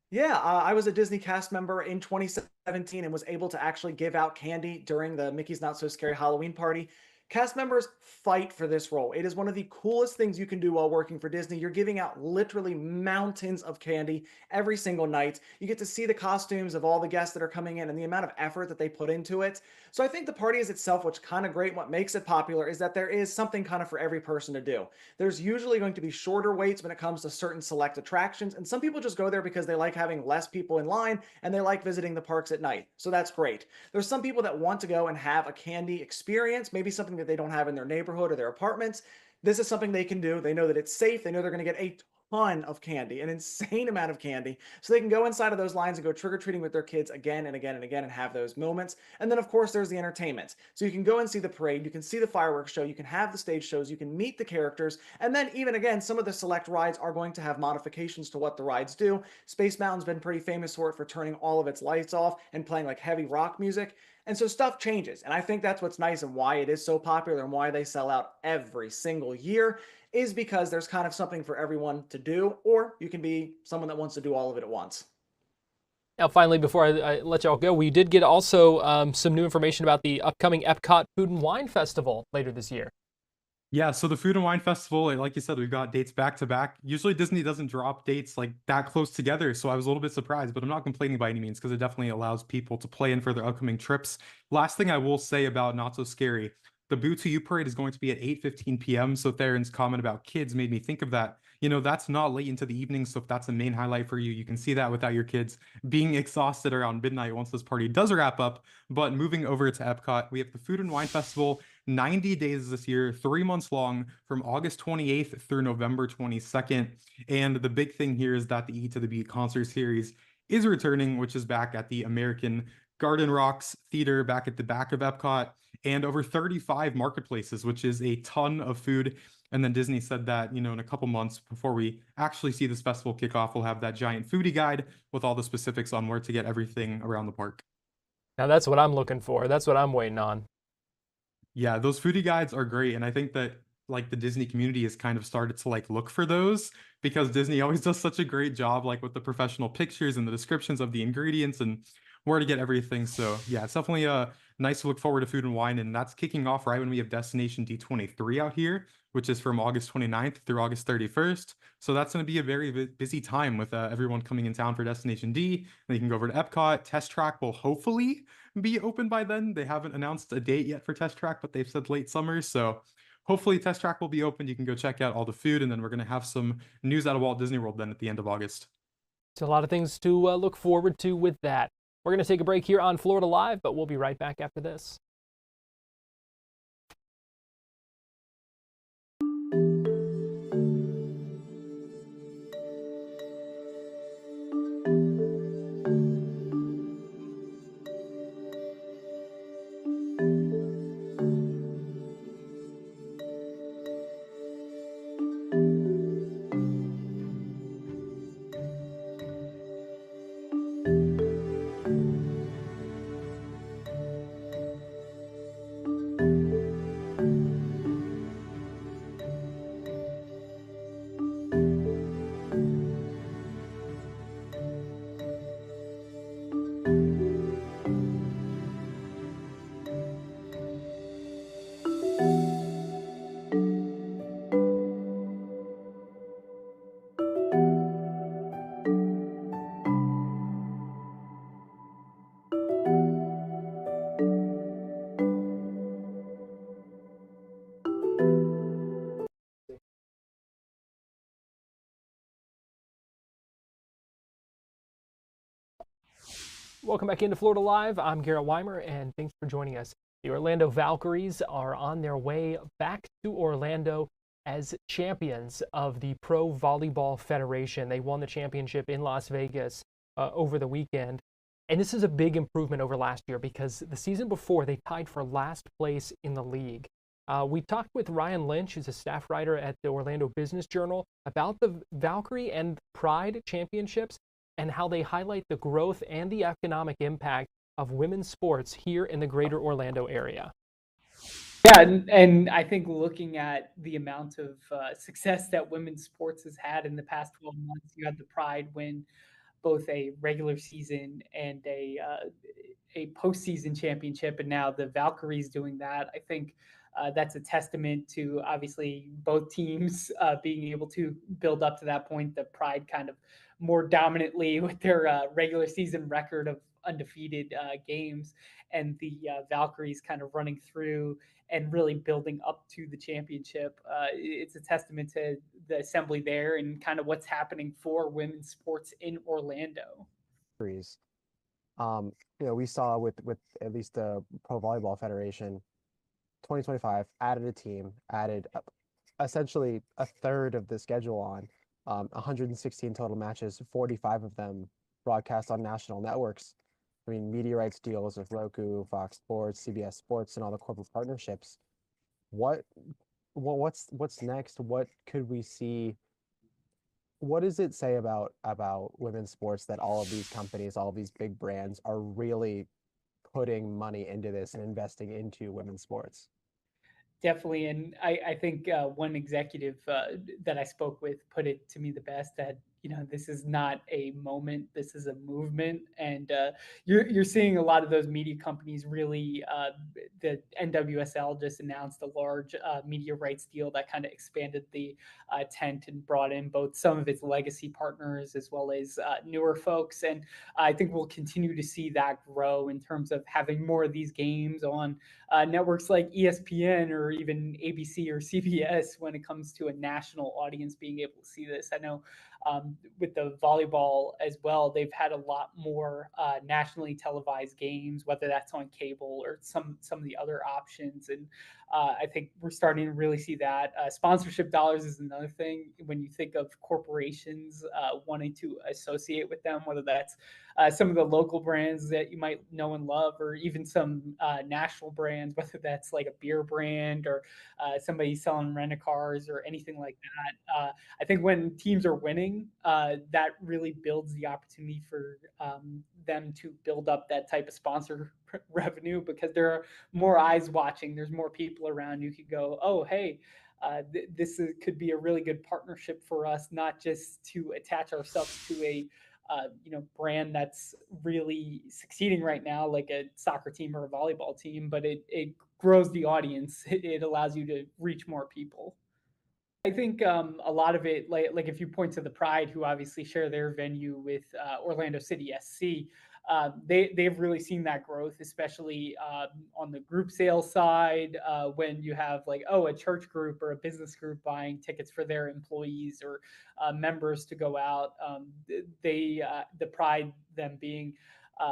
Yeah, I was a Disney cast member in 2017 and was able to actually give out candy during the Mickey's Not So Scary Halloween party. Cast members fight for this role. It is one of the coolest things you can do while working for Disney. You're giving out literally mountains of candy every single night. You get to see the costumes of all the guests that are coming in and the amount of effort that they put into it. So I think the party is itself, what's kind of great, what makes it popular is that there is something kind of for every person to do. There's usually going to be shorter waits when it comes to certain select attractions, and some people just go there because they like having less people in line and they like visiting the parks at night. So that's great. There's some people that want to go and have a candy experience, maybe something that they don't have in their neighborhood or their apartments. This is something they can do. They know that it's safe. They know they're going to get a ton of candy, an insane amount of candy. So they can go inside of those lines and go trick-or-treating with their kids again and again and again and have those moments. And then, of course, there's the entertainment. So you can go and see the parade. You can see the fireworks show. You can have the stage shows. You can meet the characters. And then even again, some of the select rides are going to have modifications to what the rides do. Space Mountain's been pretty famous for it, for turning all of its lights off and playing like heavy rock music. And so stuff changes. And I think that's what's nice and why it is so popular and why they sell out every single year is because there's kind of something for everyone to do, or you can be someone that wants to do all of it at once. Now, finally, before I let y'all go, we did get also some new information about the upcoming Epcot Food and Wine Festival later this year. Yeah, so the Food and Wine Festival, like you said, we've got dates back to back. Usually Disney doesn't drop dates like that close together, so I was a little bit surprised, but I'm not complaining by any means because it definitely allows people to play in for their upcoming trips. Last thing I will say about Not So Scary, the Boo to You parade is going to be at 8:15 p.m., so Theron's comment about kids made me think of that. You know, that's not late into the evening, so if that's a main highlight for you, you can see that without your kids being exhausted around midnight once this party does wrap up. But moving over to Epcot, we have the Food and Wine Festival, 90 days this year, 3 months long, from August 28th through November 22nd. And the big thing here is that the E to the Beat concert series is returning, which is back at the American Garden Rocks Theater, back at the back of Epcot, and over 35 marketplaces, which is a ton of food. And then Disney said that, you know, in a couple months before we actually see this festival kick off, we'll have that giant foodie guide with all the specifics on where to get everything around the park. Now, that's what I'm looking for. That's what I'm waiting on. Yeah, those foodie guides are great. And I think that like the Disney community has kind of started to like look for those because Disney always does such a great job like with the professional pictures and the descriptions of the ingredients and where to get everything. So yeah, it's definitely nice to look forward to Food and Wine. And that's kicking off right when we have Destination D23 out here, which is from August 29th through August 31st. So that's going to be a very busy time with everyone coming in town for Destination D. And you can go over to Epcot. Test Track will hopefully be open by then. They haven't announced a date yet for Test Track, but they've said late summer. So hopefully Test Track will be open. You can go check out all the food. And then we're going to have some news out of Walt Disney World then at the end of August. So a lot of things to look forward to with that. We're going to take a break here on Florida Live, but we'll be right back after this. Welcome back into Florida Live. I'm Garrett Weimer, and thanks for joining us. The Orlando Valkyries are on their way back to Orlando as champions of the Pro Volleyball Federation. They won the championship in Las Vegas over the weekend. And this is a big improvement over last year because the season before they tied for last place in the league. We talked with Ryan Lynch, who's a staff writer at the Orlando Business Journal, about the Valkyrie and Pride championships and how they highlight the growth and the economic impact of women's sports here in the greater Orlando area. Yeah, and I think looking at the amount of success that women's sports has had in the past 12 months, you had the Pride win both a regular season and a postseason championship, and now the Valkyries doing that. I think That's a testament to obviously both teams being able to build up to that point. The Pride kind of more dominantly with their regular season record of undefeated games, and the Valkyries kind of running through and really building up to the championship. It's a testament to the assembly there and kind of what's happening for women's sports in Orlando. We saw with at least the Pro Volleyball Federation, 2025 added a team, added essentially a third of the schedule on 116 total matches, 45 of them broadcast on national networks. I mean, media rights deals with Roku, Fox Sports, CBS Sports, and all the corporate partnerships. What's next? What could we see? What does it say about women's sports that all of these companies, all of these big brands are really putting money into this and investing into women's sports? Definitely, and I think one executive that I spoke with put it to me the best, that this is not a moment, this is a movement, and you're seeing a lot of those media companies really. The NWSL just announced a large media rights deal that kind of expanded the tent and brought in both some of its legacy partners as well as newer folks, and I think we'll continue to see that grow in terms of having more of these games on networks like ESPN or even ABC or CBS when it comes to a national audience being able to see this. I know with the volleyball as well, they've had a lot more nationally televised games, whether that's on cable or some of the other options. And I think we're starting to really see that. Sponsorship dollars is another thing when you think of corporations wanting to associate with them, whether that's some of the local brands that you might know and love, or even some national brands, whether that's like a beer brand or somebody selling rent-a-cars or anything like that. I think when teams are winning, that really builds the opportunity for them to build up that type of sponsor revenue, because there are more eyes watching. There's more people around. You could go, oh, hey, could be a really good partnership for us, not just to attach ourselves to a brand that's really succeeding right now, like a soccer team or a volleyball team, but it grows the audience. It allows you to reach more people. I think a lot of it, like if you point to the Pride, who obviously share their venue with Orlando City SC, they've really seen that growth, especially on the group sales side, when you have a church group or a business group buying tickets for their employees or members to go out. The Pride, them being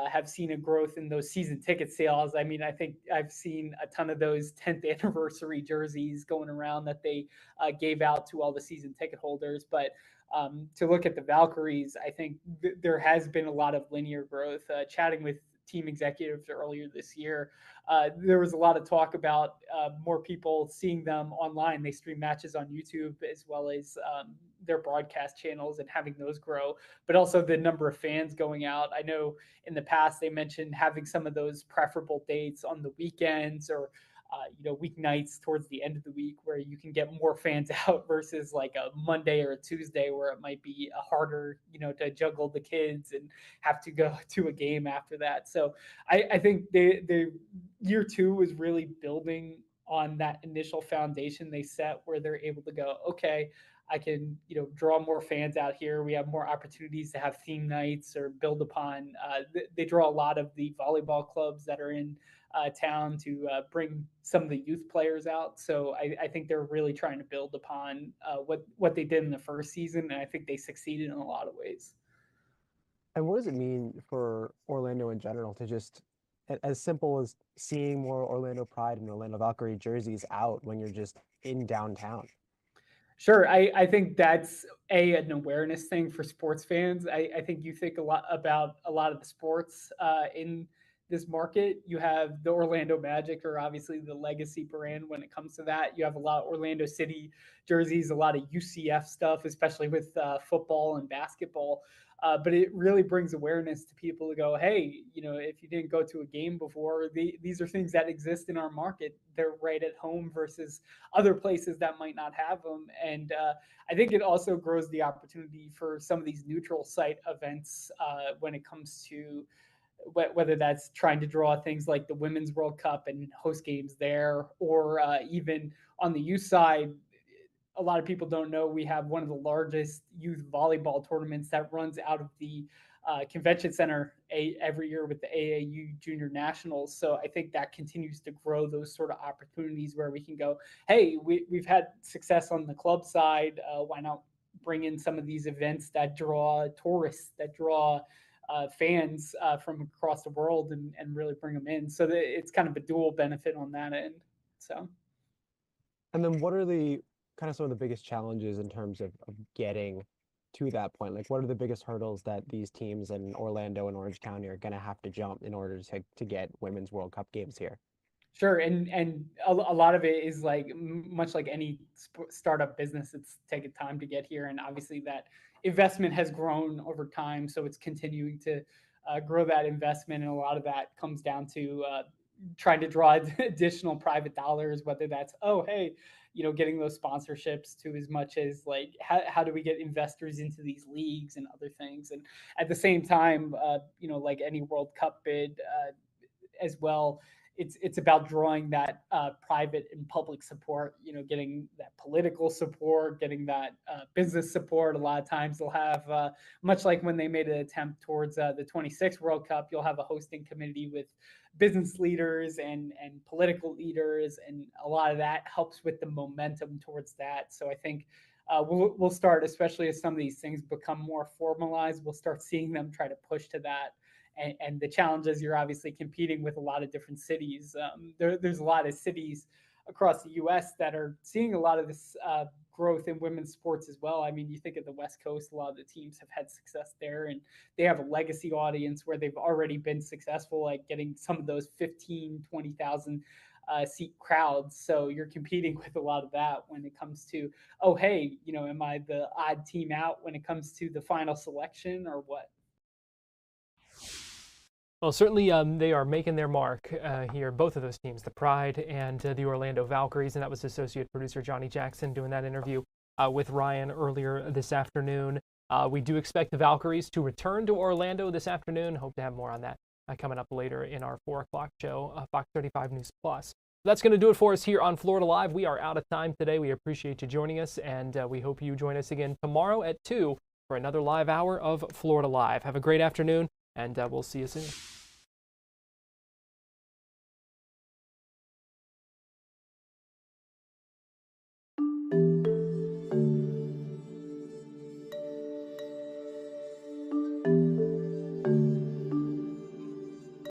have seen a growth in those season ticket sales. I mean, I think I've seen a ton of those 10th anniversary jerseys going around that they gave out to all the season ticket holders. But to look at the Valkyries, I think there has been a lot of linear growth. Chatting with team executives earlier this year, there was a lot of talk about more people seeing them online. They stream matches on YouTube as well as their broadcast channels and having those grow, but also the number of fans going out. I know in the past they mentioned having some of those preferable dates on the weekends or weeknights towards the end of the week, where you can get more fans out versus like a Monday or a Tuesday where it might be harder, to juggle the kids and have to go to a game after that. So I think the year two was really building on that initial foundation they set, where they're able to go, okay, I can, draw more fans out here. We have more opportunities to have theme nights or build upon. They draw a lot of the volleyball clubs that are in town to bring some of the youth players out. So I think they're really trying to build upon what they did in the first season, and I think they succeeded in a lot of ways. And what does it mean for Orlando in general to just, as simple as seeing more Orlando Pride and Orlando Valkyrie jerseys out when you're just in downtown? Sure. I think that's an awareness thing for sports fans. I think you think a lot about a lot of the sports in this market. You have the Orlando Magic, or obviously the legacy brand when it comes to that. You have a lot of Orlando City jerseys, a lot of UCF stuff, especially with football and basketball. But it really brings awareness to people to go, hey, if you didn't go to a game before, these are things that exist in our market. They're right at home versus other places that might not have them. And I think it also grows the opportunity for some of these neutral site events when it comes to whether that's trying to draw things like the Women's World Cup and host games there, or even on the youth side, a lot of people don't know we have one of the largest youth volleyball tournaments that runs out of the convention center every year with the AAU Junior Nationals. So I think that continues to grow those sort of opportunities where we can go, hey, we've had success on the club side. Why not bring in some of these events that draw tourists, that draw fans from across the world, and really bring them in. So that it's kind of a dual benefit on that end. So. And then what are the kind of some of the biggest challenges in terms of getting to that point? Like, what are the biggest hurdles that these teams in Orlando and Orange County are going to have to jump in order to get Women's World Cup games here? Sure, and a lot of it is like much like any startup business, it's taken time to get here, and obviously that investment has grown over time, so it's continuing to grow that investment, and a lot of that comes down to trying to draw additional private dollars, whether that's getting those sponsorships, to as much as like how do we get investors into these leagues and other things, and at the same time, like any World Cup bid as well. It's about drawing that private and public support, getting that political support, getting that business support. A lot of times they'll have, much like when they made an attempt towards the 26th World Cup, you'll have a hosting committee with business leaders and political leaders, and a lot of that helps with the momentum towards that. So I think we'll start, especially as some of these things become more formalized, we'll start seeing them try to push to that. And the challenge is you're obviously competing with a lot of different cities. There's a lot of cities across the U.S. that are seeing a lot of this growth in women's sports as well. I mean, you think of the West Coast, a lot of the teams have had success there, and they have a legacy audience where they've already been successful at getting some of those 15, 20,000 seat crowds. So you're competing with a lot of that when it comes to, am I the odd team out when it comes to the final selection or what? Well, certainly they are making their mark here, both of those teams, the Pride and the Orlando Valkyries, and that was associate producer Johnny Jackson doing that interview with Ryan earlier this afternoon. We do expect the Valkyries to return to Orlando this afternoon. Hope to have more on that coming up later in our 4 o'clock show, Fox 35 News Plus. That's going to do it for us here on Florida Live. We are out of time today. We appreciate you joining us, and we hope you join us again tomorrow at 2 for another live hour of Florida Live. Have a great afternoon, and we'll see you soon.